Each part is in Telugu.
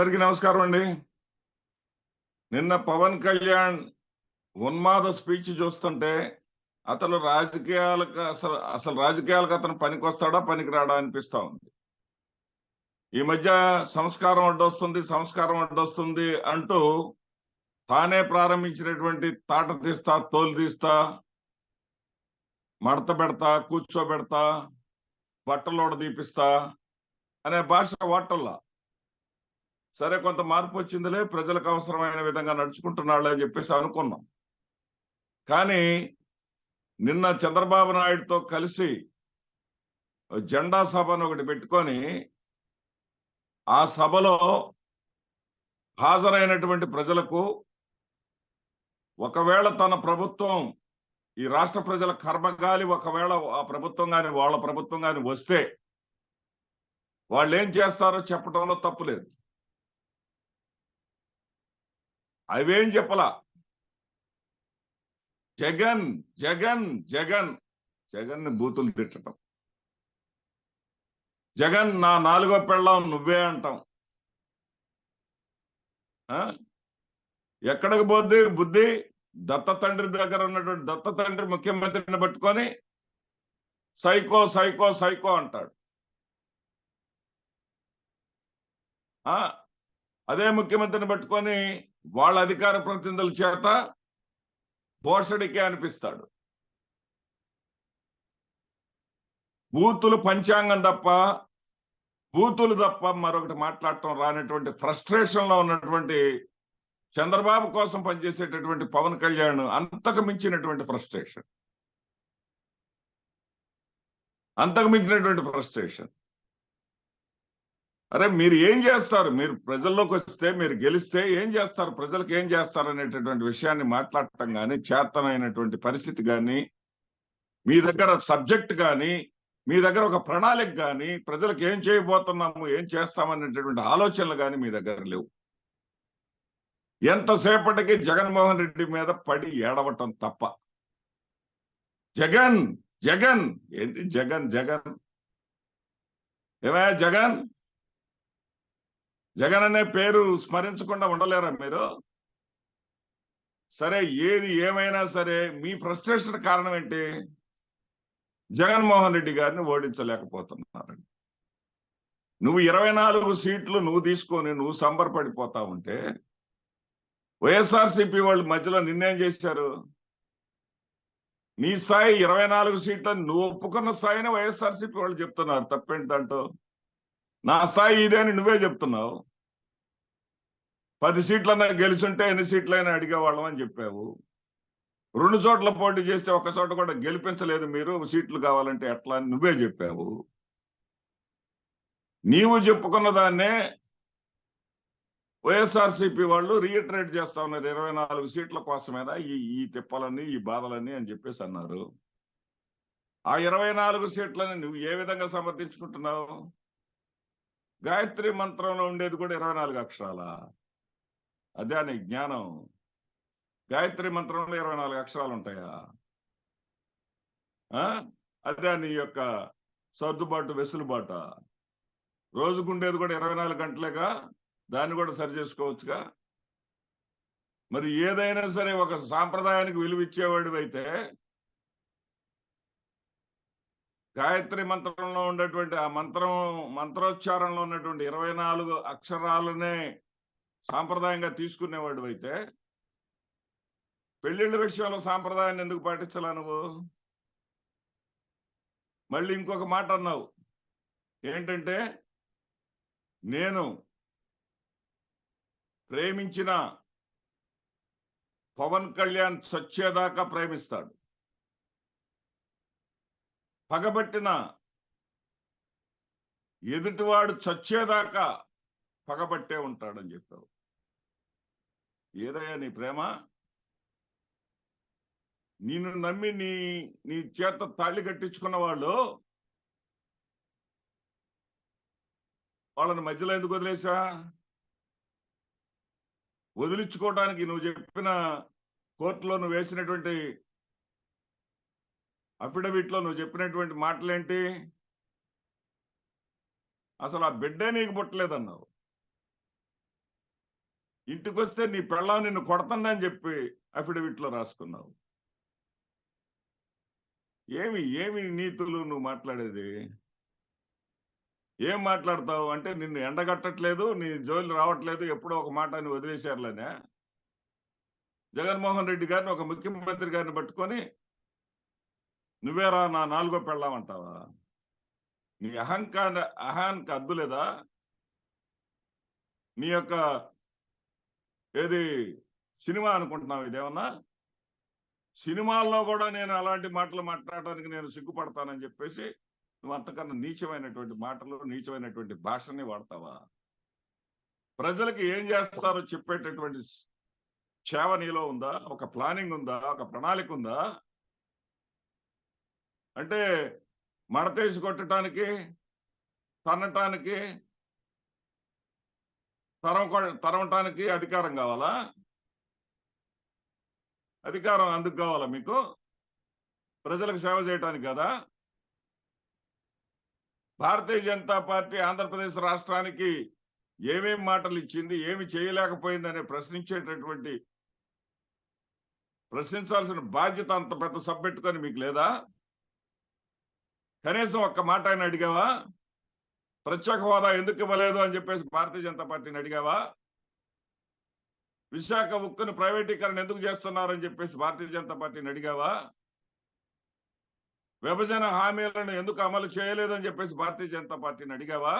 అందరికీ నమస్కారం అండి. నిన్న పవన్ కళ్యాణ్ ఉన్మాద స్పీచ్ చూస్తుంటే అతను అసలు రాజకీయాలకు అతను పనికొస్తాడా పనికిరాడా అనిపిస్తా ఉంది. ఈ మధ్య సంస్కారం అడ్డొస్తుంది అంటూ తానే ప్రారంభించినటువంటి తాట తీస్తా, తోలు తీస్తా, మడత పెడతా, కూర్చోబెడతా, బట్టలోడ దీపిస్తా అనే భాష వాడటంలా. సరే, కొంత మార్పు వచ్చిందిలే, ప్రజలకు అవసరమైన విధంగా నడుచుకుంటున్నాడు అని చెప్పేసి అనుకున్నాం. కానీ నిన్న చంద్రబాబు నాయుడుతో కలిసి జెండా సభను ఒకటి పెట్టుకొని ఆ సభలో హాజరైనటువంటి ప్రజలకు ఒకవేళ తన ప్రభుత్వం, ఈ రాష్ట్ర ప్రజల కర్మగాలి ఒకవేళ ఆ ప్రభుత్వం గాని వాళ్ళ ప్రభుత్వం గాని వస్తే వాళ్ళు ఏం చేస్తారో చెప్పడంలో తప్పులేదు. అవేం చెప్పలా. జగన్ జగన్ జగన్ జగన్ ని బూతులు తిట్టడం, జగన్ నా నాలుగో పెళ్ళాం నువ్వే అంటాం. ఎక్కడికి పోద్ది బుద్ధి? దత్త తండ్రి దగ్గర ఉన్నటువంటి దత్త తండ్రి ముఖ్యమంత్రిని పట్టుకొని సైకో సైకో సైకో అంటాడు. అదే ముఖ్యమంత్రిని పట్టుకొని వాళ్ళ అధికార ప్రతినిధుల చేత భోషడికే అనిపిస్తాడు. బూతులు పంచాంగం తప్ప, బూతులు తప్ప మరొకటి మాట్లాడటం రానటువంటి ఫ్రస్ట్రేషన్ లో ఉన్నటువంటి చంద్రబాబు కోసం పనిచేసేటటువంటి పవన్ కళ్యాణ్ అంతకు మించినటువంటి ఫ్రస్ట్రేషన్. అరే, మీరు ఏం చేస్తారు? మీరు ప్రజల్లోకి వస్తే, మీరు గెలిస్తే ఏం చేస్తారు? ప్రజలకు ఏం చేస్తారు అనేటటువంటి విషయాన్ని మాట్లాడటం కానీ, చేతనైనటువంటి పరిస్థితి కానీ, మీ దగ్గర సబ్జెక్ట్ కానీ, మీ దగ్గర ఒక ప్రణాళిక కానీ, ప్రజలకు ఏం చేయబోతున్నాము, ఏం చేస్తామనేటటువంటి ఆలోచనలు కానీ మీ దగ్గర లేవు. ఎంతసేపటికి జగన్మోహన్ రెడ్డి మీద పడి ఏడవటం తప్ప. జగన్ జగన్ ఏంటి? జగన్ జగన్ ఏమయ్యా జగన్? జగన్ అనే పేరు స్మరించకుండా ఉండలేరా మీరు? సరే, ఏది ఏమైనా సరే మీ ఫ్రస్ట్రేషన్ కారణం ఏంటి? జగన్మోహన్ రెడ్డి గారిని ఓడించలేకపోతున్నారండి. నువ్వు 24 సీట్లు నువ్వు తీసుకొని నువ్వు సంబరపడిపోతా ఉంటే వైఎస్ఆర్సీపీ వాళ్ళు మధ్యలో నిన్నేం చేశారు? నీ స్థాయి 24 సీట్లని నువ్వు ఒప్పుకున్న స్థాయిని వైఎస్ఆర్సీపీ వాళ్ళు చెప్తున్నారు. తప్పేంటి దాంట్లో? నా స్థాయి ఇదే అని నువ్వే చెప్తున్నావు. 10 సీట్లన్నా గెలిచుంటే ఎన్ని సీట్లైనా అడిగేవాళ్ళం అని చెప్పావు. 2 చోట్ల పోటీ చేస్తే ఒక్క చోట కూడా గెలిపించలేదు మీరు, సీట్లు కావాలంటే ఎట్లా అని నువ్వే చెప్పావు. నీవు చెప్పుకున్న దాన్నే వైఎస్ఆర్సీపీ వాళ్ళు రీఇటరేట్ చేస్తా ఉన్నారు. 24 సీట్ల కోసమేనా ఈ తిప్పలన్నీ, ఈ బాధలన్నీ అని చెప్పేసి అన్నారు. ఆ 24 సీట్లని నువ్వు ఏ విధంగా సమర్థించుకుంటున్నావు? గాయత్రి మంత్రంలో ఉండేది కూడా 24 అక్షరాలా? అదే నీ జ్ఞానం? గాయత్రి మంత్రంలో 24 అక్షరాలు ఉంటాయా? అదే నీ యొక్క సర్దుబాటు, వెసులుబాట? రోజుకుండేది కూడా 24 గంటలేగా, దాన్ని కూడా సరి చేసుకోవచ్చుగా. మరి ఏదైనా సరే ఒక సాంప్రదాయానికి విలువ ఇచ్చేవాడు అయితే గాయత్రి మంత్రంలో ఉండేటువంటి ఆ మంత్రోచ్చారణలో ఉన్నటువంటి 24 అక్షరాలనే సాంప్రదాయంగా తీసుకునేవాడు అయితే పెళ్లిళ్ళ విషయంలో సాంప్రదాయాన్ని ఎందుకు పాటించాలా నువ్వు? మళ్ళీ ఇంకొక మాట అన్నావు ఏంటంటే, నేను ప్రేమించిన పవన్ కళ్యాణ్ చచ్చేదాకా ప్రేమిస్తాడు, పగబట్టిన ఎదుటివాడు చచ్చేదాకా పగబట్టే ఉంటాడని చెప్పావు. ఏదయ్యా నీ ప్రేమ? నిన్ను నమ్మి నీ చేత తాళి కట్టించుకున్న వాళ్ళని మధ్యలో ఎందుకు వదిలేసా? వదిలించుకోవడానికి నువ్వు చెప్పిన కోర్టులో నువ్వు వేసినటువంటి అఫిడవిట్ లో నువ్వు చెప్పినటువంటి మాటలేంటి? అసలు ఆ బిడ్డే నీకు పుట్టలేదన్నావు. ఇంటికి వస్తే నీ పెళ్ళాం నిన్ను కొడతందని చెప్పి అఫిడవిట్ లో రాసుకున్నావు. ఏమి ఏమి నీతులు నువ్వు మాట్లాడేది? ఏం మాట్లాడతావు అంటే నిన్ను ఎండగట్టట్లేదు, నీ జోలి రావట్లేదు, ఎప్పుడో ఒక మాట అని వదిలేశారులేనే. జగన్మోహన్ రెడ్డి గారిని, ఒక ముఖ్యమంత్రి గారిని పట్టుకొని నువ్వేరా నా 4గో పెళ్ళామంటావా? నీ అహానికి అద్దు లేదా? నీ యొక్క ఏది సినిమా అనుకుంటున్నావు ఇదేమన్నా? సినిమాల్లో కూడా నేను అలాంటి మాటలు మాట్లాడడానికి నేను సిగ్గుపడతానని చెప్పేసి నువ్వు అంతకన్నా నీచమైనటువంటి మాటలు, నీచమైనటువంటి భాషని వాడతావా? ప్రజలకు ఏం చేస్తారో చెప్పేటటువంటి చేవ నీలో ఉందా? ఒక ప్లానింగ్ ఉందా? ఒక ప్రణాళిక ఉందా? అంటే మడతేసి కొట్టడానికి, తన్నటానికి, తరవటానికి అధికారం కావాలా? అధికారం అందుకు కావాలా మీకు? ప్రజలకు సేవ చేయటానికి కదా? భారతీయ జనతా పార్టీ ఆంధ్రప్రదేశ్ రాష్ట్రానికి ఏమేం మాటలు ఇచ్చింది, ఏమి చేయలేకపోయింది అనే ప్రశ్నించాల్సిన బాధ్యత అంత పెద్ద సబ్బెట్టుకొని మీకు లేదా? కనీసం ఒక్క మాట ఆయన అడిగావా? ప్రత్యేక హోదా ఎందుకు ఇవ్వలేదు అని చెప్పేసి భారతీయ జనతా పార్టీని అడిగావా? విశాఖ ఉక్కును ప్రైవేటీకరణ ఎందుకు చేస్తున్నారని చెప్పేసి భారతీయ జనతా పార్టీని అడిగావా? విభజన హామీలను ఎందుకు అమలు చేయలేదని చెప్పేసి భారతీయ జనతా పార్టీని అడిగావా?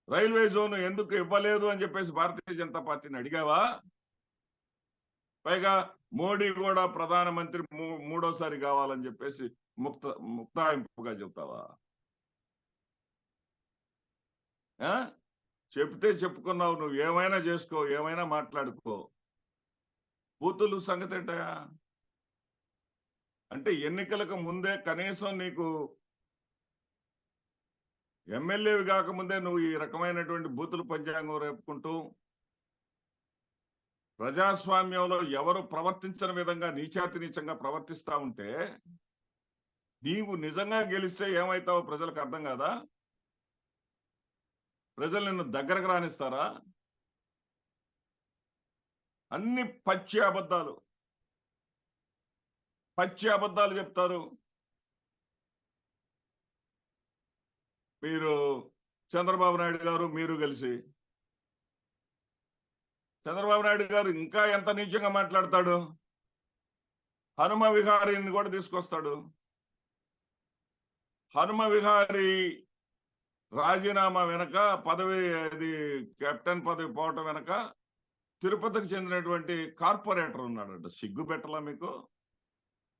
రైల్వే జోన్ ఎందుకు ఇవ్వలేదు అని చెప్పేసి భారతీయ జనతా పార్టీని అడిగావా? పైగా మోడీ కూడా ప్రధానమంత్రి మూడోసారి కావాలని చెప్పేసి ముక్తాయింపుగా చెప్తావా? చెప్తే చెప్పుకున్నావు, నువ్వు ఏమైనా చేసుకో, ఏమైనా మాట్లాడుకో. బూతులు సంగతి ఏంటయా? అంటే ఎన్నికలకు ముందే కనీసం నీకు ఎమ్మెల్యేవి కాకముందే నువ్వు ఈ రకమైనటువంటి బూతులు పంచాంగం రేపుకుంటూ ప్రజాస్వామ్యంలో ఎవరు ప్రవర్తించని విధంగా నీచాతి నీచంగా ప్రవర్తిస్తా ఉంటే నీవు నిజంగా గెలిస్తే ఏమైతావో ప్రజలకు అర్థం కాదా? ప్రజలు నిన్ను దగ్గరకు రానిస్తారా? అన్ని పచ్చి అబద్ధాలు చెప్తారు మీరు. చంద్రబాబు నాయుడు గారు మీరు కలిసి, చంద్రబాబు నాయుడు గారు ఇంకా ఎంత నీచంగా మాట్లాడతాడు? హనుమ విహారీని కూడా తీసుకొస్తాడు. హనుమ విహారీ రాజీనామా వెనక అది కెప్టెన్ పదవి పోవటం వెనక తిరుపతికి చెందినటువంటి కార్పొరేటర్ ఉన్నాడంట. సిగ్గు పెట్టలా మీకు?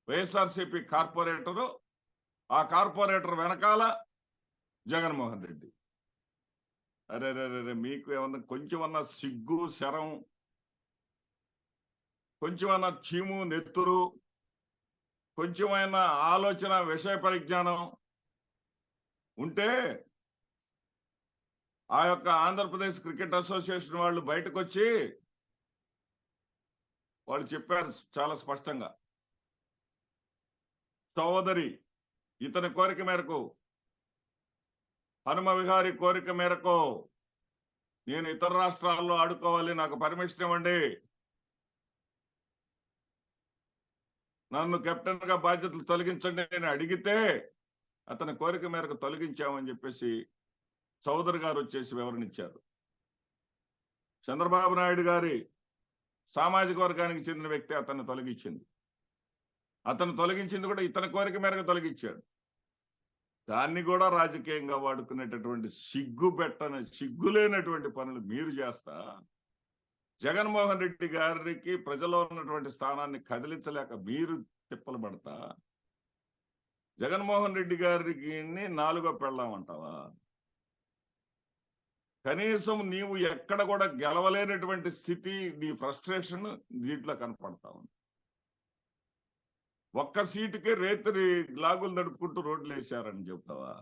వైఎస్ఆర్సీపీ కార్పొరేటరు, ఆ కార్పొరేటర్ వెనకాల జగన్మోహన్ రెడ్డి. అరే మీకు ఏమన్నా కొంచెమన్నా సిగ్గు, శరం, కొంచెమన్నా చీము, నెత్తురు, కొంచెమైనా ఆలోచన, విషయ పరిజ్ఞానం ఉంటే ఆ యొక్క ఆంధ్రప్రదేశ్ క్రికెట్ అసోసియేషన్ వాళ్ళు బయటకు వచ్చి వాళ్ళు చెప్పారు చాలా స్పష్టంగా, సోదరి ఇతని కోరిక మేరకు, హనుమ విహారీ కోరిక మేరకు నేను ఇతర రాష్ట్రాల్లో ఆడుకోవాలి, నాకు పర్మిషన్ ఇవ్వండి, నన్ను కెప్టెన్ గా బాధ్యతలు తొలగించండి నేను అడిగితే అతని కోరిక మేరకు తొలగించామని చెప్పేసి చౌదరి గారు వచ్చేసి వివరణ ఇచ్చారు. చంద్రబాబు నాయుడు గారి సామాజిక వర్గానికి చెందిన వ్యక్తి అతన్ని తొలగించింది. అతను తొలగించింది కూడా ఇతని కోరిక మేరకు తొలగించాడు. దాన్ని కూడా రాజకీయంగా వాడుకునేటటువంటి సిగ్గులేనటువంటి పనులు మీరు చేస్తా జగన్మోహన్ రెడ్డి గారికి ప్రజల్లో ఉన్నటువంటి స్థానాన్ని కదిలించలేక మీరు తిప్పలు పడతా జగన్మోహన్ రెడ్డి గారికి 4గో పెళ్ళామంటావా? కనీసం నీవు ఎక్కడ కూడా గెలవలేనటువంటి స్థితి, నీ ఫ్రస్ట్రేషన్ దీంట్లో కనపడతా ఉంది. ఒక్క సీటుకే రేత్రి లాగులు నడుపుకుంటూ రోడ్లు వేశారని చెప్తావా?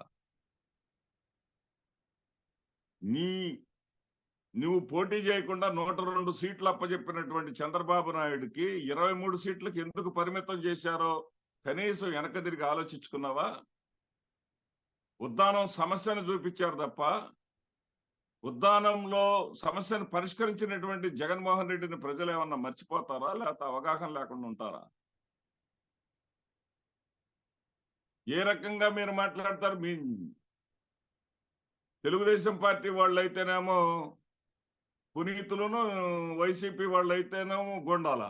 నువ్వు పోటీ చేయకుండా 102 సీట్లు అప్పచెప్పినటువంటి చంద్రబాబు నాయుడుకి 23 సీట్లకు ఎందుకు పరిమితం చేశారో కనీసం వెనక తిరిగి ఆలోచించుకున్నావా? ఉద్దానం సమస్యను చూపించారు తప్ప ఉద్దానంలో సమస్యను పరిష్కరించినటువంటి జగన్మోహన్ రెడ్డిని ప్రజలు ఏమన్నా మర్చిపోతారా, లేకపోతే అవగాహన లేకుండా ఉంటారా? ఏ రకంగా మీరు మాట్లాడతారు? మీ తెలుగుదేశం పార్టీ వాళ్ళైతేనేమో పునీతులను, వైసీపీ వాళ్ళైతేనేమో గొండాల.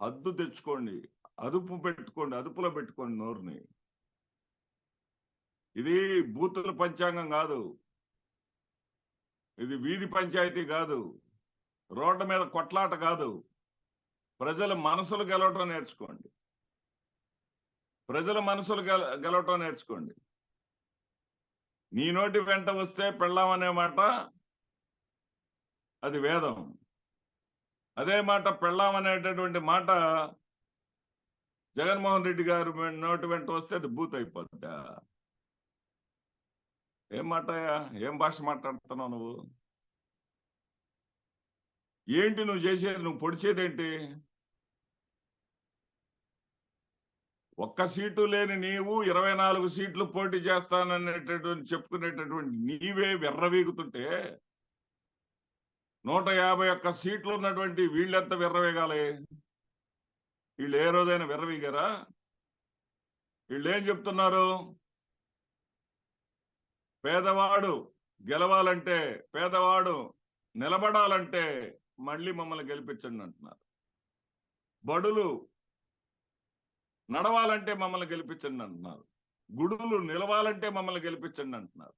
హద్దు తెచ్చుకోండి, అదుపులో పెట్టుకోండి నోరుని. ఇది బూతుల పంచాంగం కాదు, ఇది వీధి పంచాయతీ కాదు, రోడ్ల మీద కొట్లాట కాదు. ప్రజల మనసులు గెలవటం నేర్చుకోండి, ప్రజల మనసులు గెలవటం నేర్చుకోండి. నీ నోటి వెంట వస్తే పెళ్ళామనే మాట అది వేదం. అదే మాట పెళ్ళామనేటటువంటి మాట జగన్మోహన్ రెడ్డి గారు నోటి వెంట వస్తే అది బూత్ అయిపోద్దా? ఏం మాటయా? ఏం భాష మాట్లాడుతున్నావు నువ్వు? ఏంటి నువ్వు చేసేది? నువ్వు పొడిచేదేంటి? ఒక్క సీటు లేని నీవు 24 సీట్లు పోటీ చేస్తాననేటటువంటి చెప్పుకునేటటువంటి నీవే విర్రవీగుతుంటే 151 సీట్లు ఉన్నటువంటి వీళ్ళెంత విర్రవీగాలి? వీళ్ళు ఏ రోజైనా విర్రవీగారా? వీళ్ళు ఏం చెప్తున్నారు? పేదవాడు గెలవాలంటే, పేదవాడు నిలబడాలంటే మళ్ళీ మమ్మల్ని గెలిపించండి అంటున్నారు. బడులు నడవాలంటే మమ్మల్ని గెలిపించండి అంటున్నారు. గుడులు నిలవాలంటే మమ్మల్ని గెలిపించండి అంటున్నారు.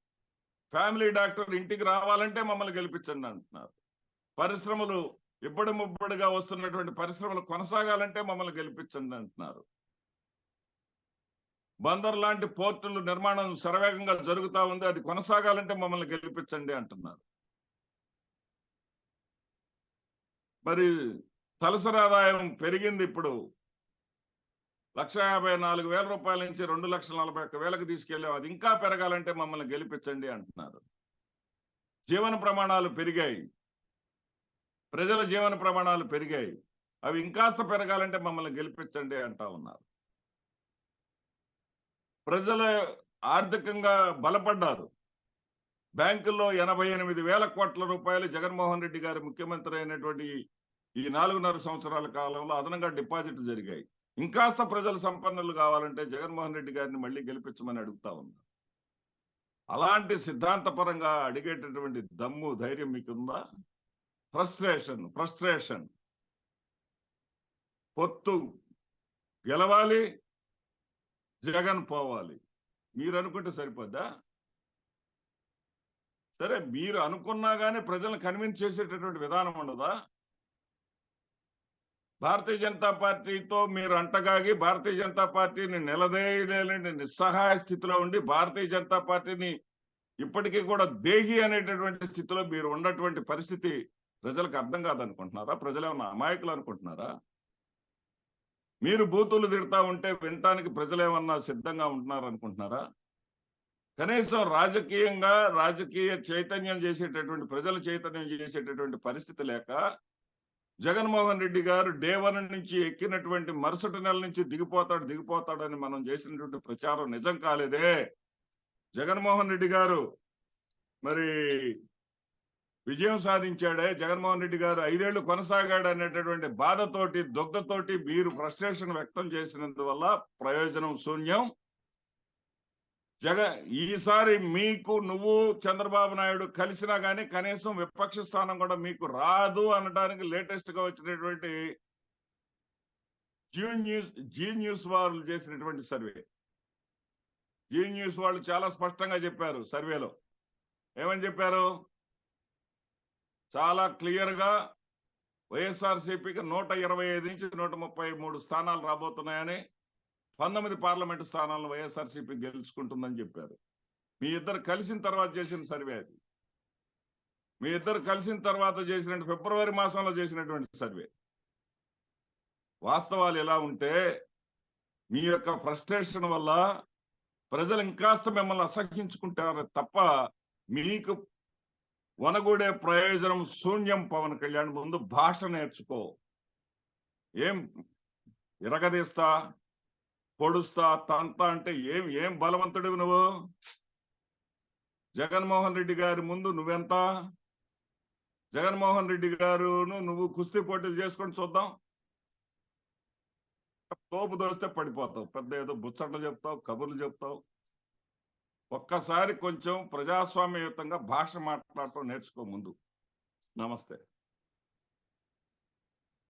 ఫ్యామిలీ డాక్టర్ ఇంటికి రావాలంటే మమ్మల్ని గెలిపించండి అంటున్నారు. పరిశ్రమలు ఇబ్బడి ముబ్బడిగా వస్తున్నటువంటి పరిశ్రమలు కొనసాగాలంటే మమ్మల్ని గెలిపించండి అంటున్నారు. బందర్ లాంటి పోర్టులు నిర్మాణం శరవేగంగా జరుగుతా ఉంది, అది కొనసాగాలంటే మమ్మల్ని గెలిపించండి అంటున్నారు. మరి తలసరి ఆదాయం పెరిగింది, ఇప్పుడు 1,54,000 రూపాయల నుంచి 2,41,000కు తీసుకెళ్ళాం, అది ఇంకా పెరగాలంటే మమ్మల్ని గెలిపించండి అంటున్నారు. జీవన ప్రమాణాలు పెరిగాయి, ప్రజల జీవన ప్రమాణాలు పెరిగాయి, అవి ఇంకాస్త పెరగాలంటే మమ్మల్ని గెలిపించండి అంటా ఉన్నారు. ప్రజలు ఆర్థికంగా బలపడ్డారు. బ్యాంకుల్లో 88,000 కోట్ల రూపాయలు జగన్మోహన్ రెడ్డి గారు ముఖ్యమంత్రి అయినటువంటి ఈ 4.5 సంవత్సరాల కాలంలో అదనంగా డిపాజిట్లు జరిగాయి. ఇంకాస్త ప్రజలు సంపన్నులు కావాలంటే జగన్మోహన్ రెడ్డి గారిని మళ్ళీ గెలిపించమని అడుగుతా ఉన్నారు. అలాంటి సిద్ధాంతపరంగా అడిగేటటువంటి దమ్ము, ధైర్యం మీకుందా? ఫ్రస్ట్రేషన్. పొత్తు గెలవాలి, జగన్ పోవాలి. మీరు అనుకుంటే సరిపోద్దా? సరే, మీరు అనుకున్నా కానీ ప్రజలను కన్విన్స్ చేసేటటువంటి విధానం ఉండదా? భారతీయ జనతా పార్టీతో మీరు అంటగాగి భారతీయ జనతా పార్టీని నిలదేయలేని నిస్సహాయ స్థితిలో ఉండి భారతీయ జనతా పార్టీని ఇప్పటికీ కూడా దేహి అనేటటువంటి స్థితిలో మీరు ఉన్నటువంటి పరిస్థితి ప్రజలకు అర్థం కాదనుకుంటున్నారా? ప్రజలు ఏమన్నా అమాయకులు అనుకుంటున్నారా? మీరు బూతులు తిడతా ఉంటే వినటానికి ప్రజలు ఏమన్నా సిద్ధంగా ఉంటున్నారు అనుకుంటున్నారా? కనీసం రాజకీయ చైతన్యం చేసేటటువంటి, ప్రజల చైతన్యం చేసేటటువంటి పరిస్థితి లేక జగన్మోహన్ రెడ్డి గారు డే 1 నుంచి ఎక్కినటువంటి మరుసటి నెల నుంచి దిగిపోతాడని మనం చేసినటువంటి ప్రచారం నిజం కాలేదే. జగన్మోహన్ రెడ్డి గారు మరి విజయం సాధించాడే, జగన్మోహన్ రెడ్డి గారు 5 ఏళ్లు కొనసాగాడు అనేటటువంటి బాధతోటి, దుగ్ధతోటి మీరు ఫ్రస్ట్రేషన్ వ్యక్తం చేసినందువల్ల ప్రయోజనం శూన్యం. ఈసారి మీకు నువ్వు చంద్రబాబు నాయుడు కలిసినా గానీ కనీసం విపక్ష స్థానం కూడా మీకు రాదు అనడానికి లేటెస్ట్ గా వచ్చినటువంటి జీ న్యూస్ వాళ్ళు చేసినటువంటి సర్వే. జీ న్యూస్ వాళ్ళు చాలా స్పష్టంగా చెప్పారు సర్వేలో. ఏమని చెప్పారు? చాలా క్లియర్ గా వైఎస్ఆర్సీపీకి 125 నుంచి 133 స్థానాలు రాబోతున్నాయని, 19 పార్లమెంటు స్థానాలను వైఎస్ఆర్సీపీ గెలుచుకుంటుందని చెప్పారు. మీ ఇద్దరు కలిసిన తర్వాత చేసిన సర్వే అది. మీ ఇద్దరు కలిసిన తర్వాత చేసిన ఫిబ్రవరి మాసంలో చేసినటువంటి సర్వే. వాస్తవాలు ఎలా ఉంటే మీ యొక్క ఫ్రస్ట్రేషన్ వల్ల ప్రజలు ఇంకాస్త మిమ్మల్ని అసహ్యించుకుంటారు తప్ప మీకు వనగూడే ప్రయోజనం శూన్యం. పవన్ కళ్యాణ్, ముందు భాష నేర్చుకో. ఏం ఇరగదీస్తా, పొడుస్తా, తంతా అంటే ఏం బలవంతుడివి నువ్వు? జగన్మోహన్ రెడ్డి గారి ముందు నువ్వెంత? జగన్మోహన్ రెడ్డి గారును నువ్వు కుస్తీ పోటీలు చేసుకొని చూద్దాం. తోపు దోస్తే పడిపోతావు, పెద్ద ఏదో బుచ్చట్లు చెప్తావు, కబుర్లు చెప్తావు. ఒక్కసారి కొంచెం ప్రజాస్వామ్యయుతంగా భాష మాట్లాడటం నేర్చుకో ముందు. నమస్తే.